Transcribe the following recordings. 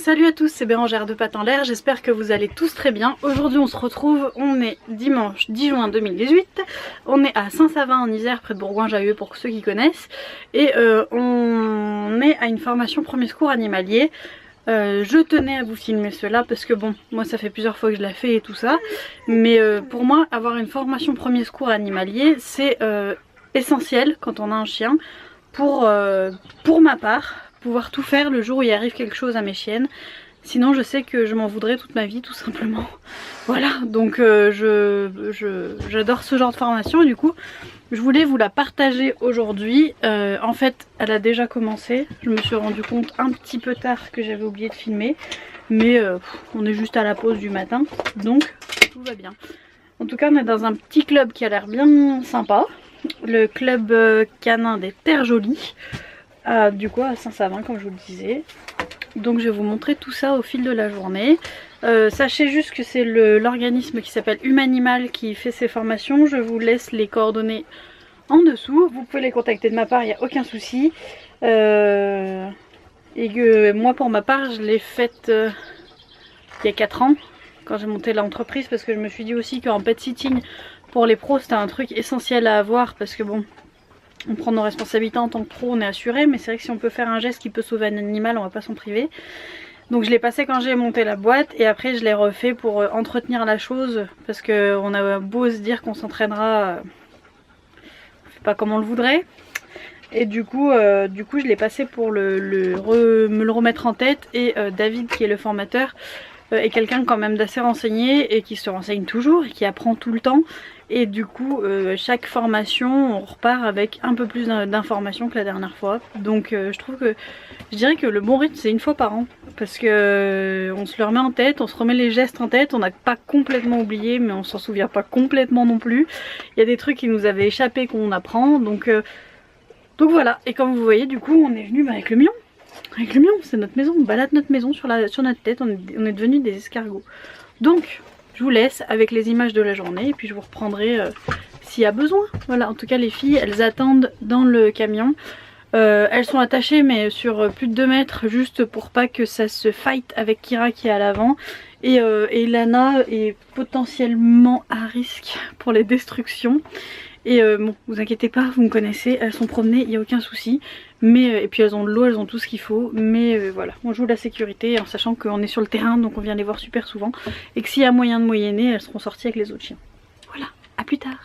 Salut à tous, c'est Bérangère de Pattes en l'air, j'espère que vous allez tous très bien. Aujourd'hui on se retrouve, on est dimanche 10 juin 2018, on est à Saint-Savin en Isère, près de Bourgoin-Jallieu pour ceux qui connaissent. Et on est à une formation premier secours animalier. Je tenais à vous filmer cela parce que bon, moi ça fait plusieurs fois que je l'ai fait et tout ça. Mais pour moi, avoir une formation premier secours animalier, c'est essentiel quand on a un chien pour ma part. Pouvoir tout faire le jour où il arrive quelque chose à mes chiennes. Sinon je sais que je m'en voudrais toute ma vie tout simplement. Voilà, donc j'adore ce genre de formation et du coup je voulais vous la partager aujourd'hui. En fait elle a déjà commencé, je me suis rendu compte un petit peu tard que j'avais oublié de filmer. Mais on est juste à la pause du matin, donc tout va bien. En tout cas on est dans un petit club qui a l'air bien sympa. Le club canin des Terres Jolies. Du coup à Saint-Savin comme je vous le disais. Donc je vais vous montrer tout ça au fil de la journée. Sachez juste que c'est l'organisme qui s'appelle Humanimal qui fait ces formations. Je vous laisse les coordonnées en dessous. Vous pouvez les contacter de ma part, il n'y a aucun souci. Et que moi pour ma part je l'ai faite il y a 4 ans quand j'ai monté l'entreprise, parce que je me suis dit aussi qu'en pet sitting pour les pros c'était un truc essentiel à avoir, parce que bon, on prend nos responsabilités en tant que pro, on est assuré, mais c'est vrai que si on peut faire un geste qui peut sauver un animal, on va pas s'en priver. Donc je l'ai passé quand j'ai monté la boîte et après je l'ai refait pour entretenir la chose, parce que on a beau se dire qu'on s'entraînera, on fait pas comme on le voudrait. Et du coup je l'ai passé pour me le remettre en tête. Et David qui est le formateur est quelqu'un quand même d'assez renseigné et qui se renseigne toujours et qui apprend tout le temps. Et du coup chaque formation on repart avec un peu plus d'informations que la dernière fois. Donc je trouve que, je dirais que le bon rythme c'est une fois par an, parce que on se le remet en tête, on se remet les gestes en tête, on n'a pas complètement oublié mais on s'en souvient pas complètement non plus. Il y a des trucs qui nous avaient échappé qu'on apprend, donc voilà. Et comme vous voyez du coup on est venu avec le Mion. Avec le Mion, c'est notre maison, on balade notre maison sur notre tête, on est devenus des escargots. Donc je vous laisse avec les images de la journée et puis je vous reprendrai s'il y a besoin. Voilà, en tout cas les filles elles attendent dans le camion. Elles sont attachées mais sur plus de 2 mètres, juste pour pas que ça se fight avec Kira qui est à l'avant. Et Lana est potentiellement à risque pour les destructions. Et bon, vous inquiétez pas, vous me connaissez, elles sont promenées, il n'y a aucun souci. Mais et puis elles ont de l'eau, elles ont tout ce qu'il faut. Mais voilà, on joue la sécurité en sachant qu'on est sur le terrain, donc on vient les voir super souvent. Et que s'il y a moyen de moyenner, elles seront sorties avec les autres chiens. Voilà, à plus tard.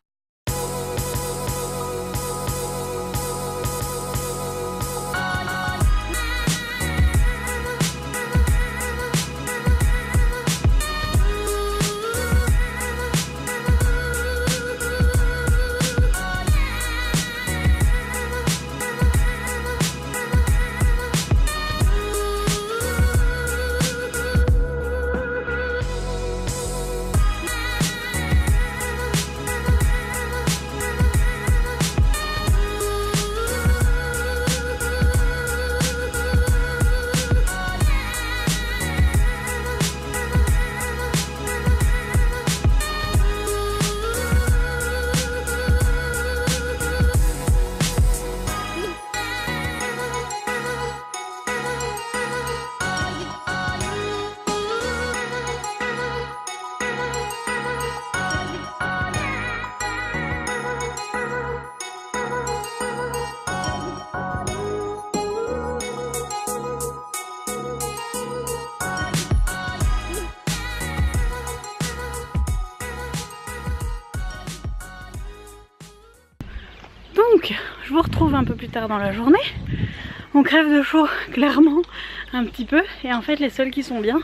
Donc je vous retrouve un peu plus tard dans la journée. On crève de chaud clairement un petit peu, et en fait les seules qui sont bien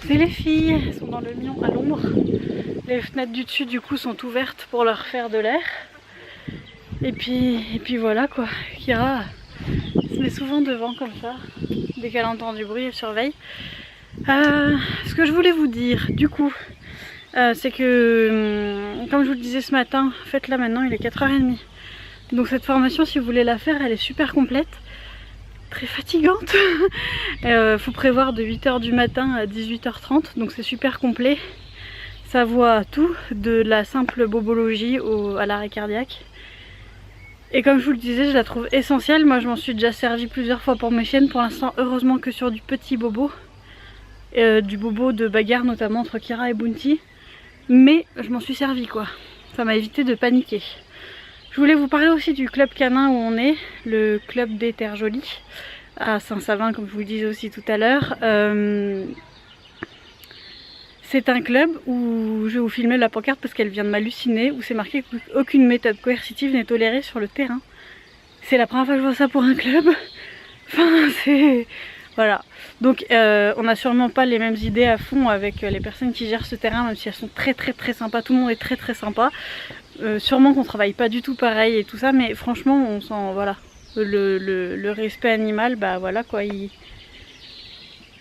c'est les filles. Elles sont dans le Mion à l'ombre. Les fenêtres du dessus du coup sont ouvertes pour leur faire de l'air. Et puis voilà quoi. Kira se met souvent devant comme ça. Dès qu'elle entend du bruit elle surveille. Ce que je voulais vous dire du coup c'est que comme je vous le disais ce matin, en fait là maintenant il est 4h30. Donc cette formation, si vous voulez la faire, elle est super complète, très fatigante. Faut prévoir de 8h du matin à 18h30, donc c'est super complet. Ça voit tout, de la simple bobologie à l'arrêt cardiaque. Et comme je vous le disais, je la trouve essentielle. Moi je m'en suis déjà servi plusieurs fois pour mes chiennes. Pour l'instant heureusement que sur du petit bobo. du bobo de bagarre notamment entre Kira et Bounty. Mais je m'en suis servi quoi, ça m'a évité de paniquer. Je voulais vous parler aussi du club canin où on est, le club des Terres Jolies, à Saint-Savin comme je vous le disais aussi tout à l'heure. C'est un club où je vais vous filmer la pancarte parce qu'elle vient de m'halluciner, où c'est marqué qu'aucune méthode coercitive n'est tolérée sur le terrain. C'est la première fois que je vois ça pour un club. Enfin, c'est... Voilà. Donc on n'a sûrement pas les mêmes idées à fond avec les personnes qui gèrent ce terrain, même si elles sont très sympas, tout le monde est très sympa. Sûrement qu'on travaille pas du tout pareil et tout ça, mais franchement on sent, voilà, le respect animal, bah voilà quoi.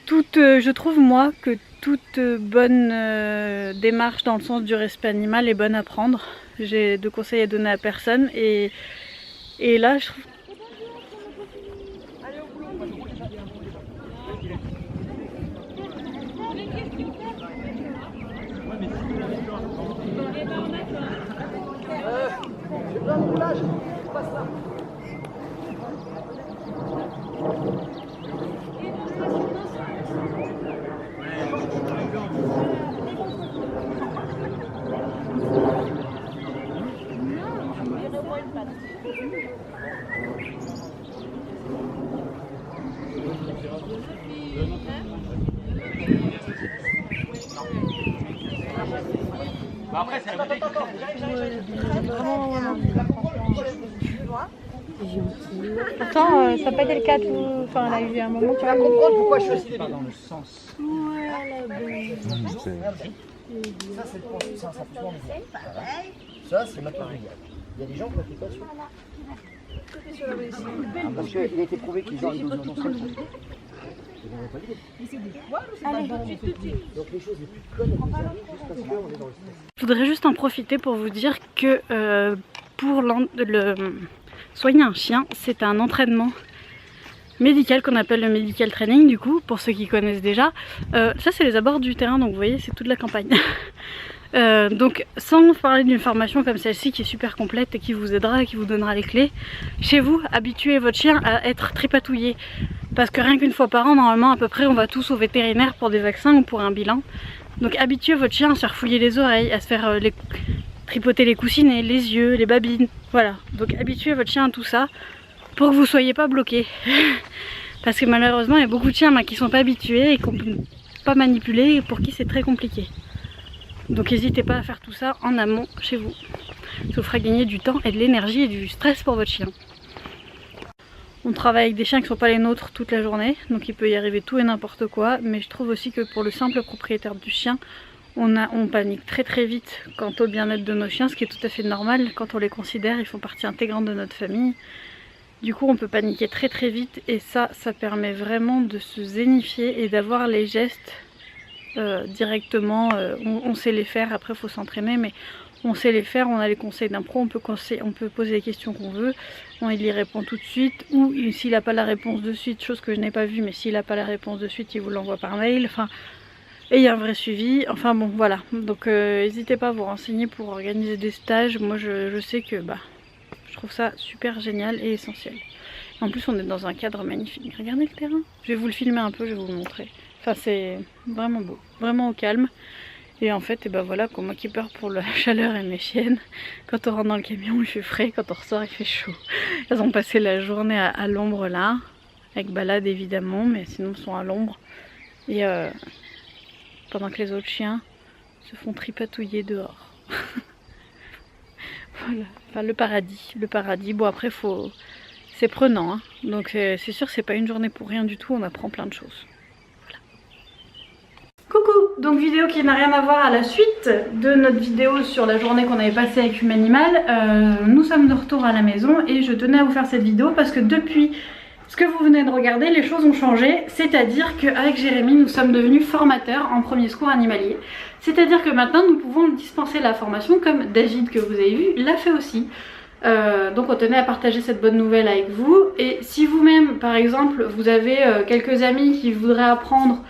Je trouve moi que toute bonne démarche dans le sens du respect animal est bonne à prendre. J'ai de conseils à donner à personne et là je trouve... Après, c'est la bouteille. Pourtant, ça n'a pas été le cas tout... Enfin, elle a eu un moment... Tu vas comprendre pourquoi je suis aussi pas dans le sens. Ça, c'est pour ça, ça tourne. Ça, c'est matériel. Il y a des gens qui ont fait quoi dessus? Parce qu'il a été prouvé qu'ils ont une dose de sel. Je voudrais juste en profiter pour vous dire que pour soigner un chien, c'est un entraînement médical qu'on appelle le medical training du coup, pour ceux qui connaissent déjà. Ça c'est les abords du terrain, donc vous voyez c'est toute la campagne. Donc sans parler d'une formation comme celle-ci qui est super complète et qui vous aidera et qui vous donnera les clés, chez vous, habituez votre chien à être tripatouillé. Parce que rien qu'une fois par an, normalement à peu près, on va tous au vétérinaire pour des vaccins ou pour un bilan. Donc habituez votre chien à se faire fouiller les oreilles, à se faire tripoter les coussinets, les yeux, les babines. Voilà, donc habituez votre chien à tout ça pour que vous soyez pas bloqué. Parce que malheureusement, il y a beaucoup de chiens qui sont pas habitués et qu'on peut pas manipuler et pour qui c'est très compliqué. Donc n'hésitez pas à faire tout ça en amont chez vous. Ça vous fera gagner du temps et de l'énergie et du stress pour votre chien. On travaille avec des chiens qui ne sont pas les nôtres toute la journée, donc il peut y arriver tout et n'importe quoi, mais je trouve aussi que pour le simple propriétaire du chien, on panique très vite quant au bien-être de nos chiens, ce qui est tout à fait normal quand on les considère, ils font partie intégrante de notre famille. Du coup on peut paniquer très vite et ça permet vraiment de se zénifier et d'avoir les gestes directement, on sait les faire, après il faut s'entraîner, mais on sait les faire, on a les conseils d'un pro, on peut poser les questions qu'on veut, il y répond tout de suite, ou s'il n'a pas la réponse de suite, chose que je n'ai pas vue, mais s'il n'a pas la réponse de suite, il vous l'envoie par mail, enfin, et il y a un vrai suivi, enfin bon voilà, donc n'hésitez pas à vous renseigner pour organiser des stages. Moi je sais que je trouve ça super génial et essentiel. En plus on est dans un cadre magnifique, regardez le terrain, je vais vous le filmer un peu, je vais vous le montrer, enfin c'est vraiment beau, vraiment au calme. Et en fait, et ben voilà, moi qui ai peur pour la chaleur et mes chiennes, quand on rentre dans le camion il fait frais, quand on ressort il fait chaud. Elles ont passé la journée à l'ombre là, avec balade évidemment, mais sinon elles sont à l'ombre. Et pendant que les autres chiens se font tripatouiller dehors. Voilà, enfin le paradis. Bon après c'est prenant, hein. Donc c'est sûr c'est pas une journée pour rien du tout, on apprend plein de choses. Coucou, donc vidéo qui n'a rien à voir à la suite de notre vidéo sur la journée qu'on avait passée avec Humanimal. Nous sommes de retour à la maison et je tenais à vous faire cette vidéo parce que depuis ce que vous venez de regarder, les choses ont changé. C'est-à-dire qu'avec Jérémy, nous sommes devenus formateurs en premier secours animalier. C'est-à-dire que maintenant, nous pouvons dispenser la formation comme David, que vous avez vu, l'a fait aussi. Donc on tenait à partager cette bonne nouvelle avec vous. Et si vous-même, par exemple, vous avez quelques amis qui voudraient apprendre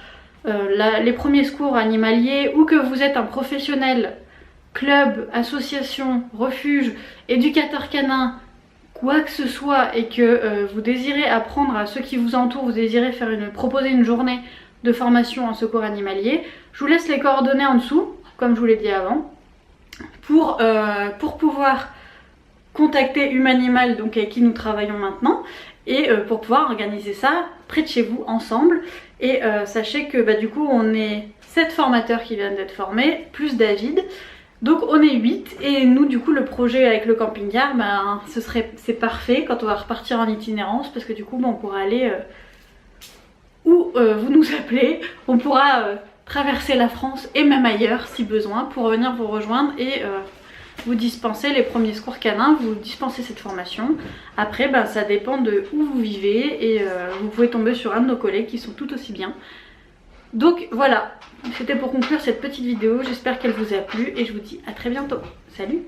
les premiers secours animaliers, ou que vous êtes un professionnel, club, association, refuge, éducateur canin, quoi que ce soit, et que vous désirez apprendre à ceux qui vous entourent, vous désirez proposer une journée de formation en secours animalier. Je vous laisse les coordonnées en dessous, comme je vous l'ai dit avant, pour pouvoir contacter Humanimal, donc avec qui nous travaillons maintenant, et pour pouvoir organiser ça près de chez vous ensemble. Et sachez que du coup on est 7 formateurs qui viennent d'être formés, plus David. Donc on est 8 et nous du coup le projet avec le camping-car, c'est parfait quand on va repartir en itinérance, parce que du coup on pourra aller où vous nous appelez, on pourra traverser la France et même ailleurs si besoin pour venir vous rejoindre et vous dispenser les premiers secours canins, vous dispenser cette formation. Après ça dépend de où vous vivez et vous pouvez tomber sur un de nos collègues qui sont tout aussi bien. Donc voilà, c'était pour conclure cette petite vidéo, j'espère qu'elle vous a plu et je vous dis à très bientôt. Salut!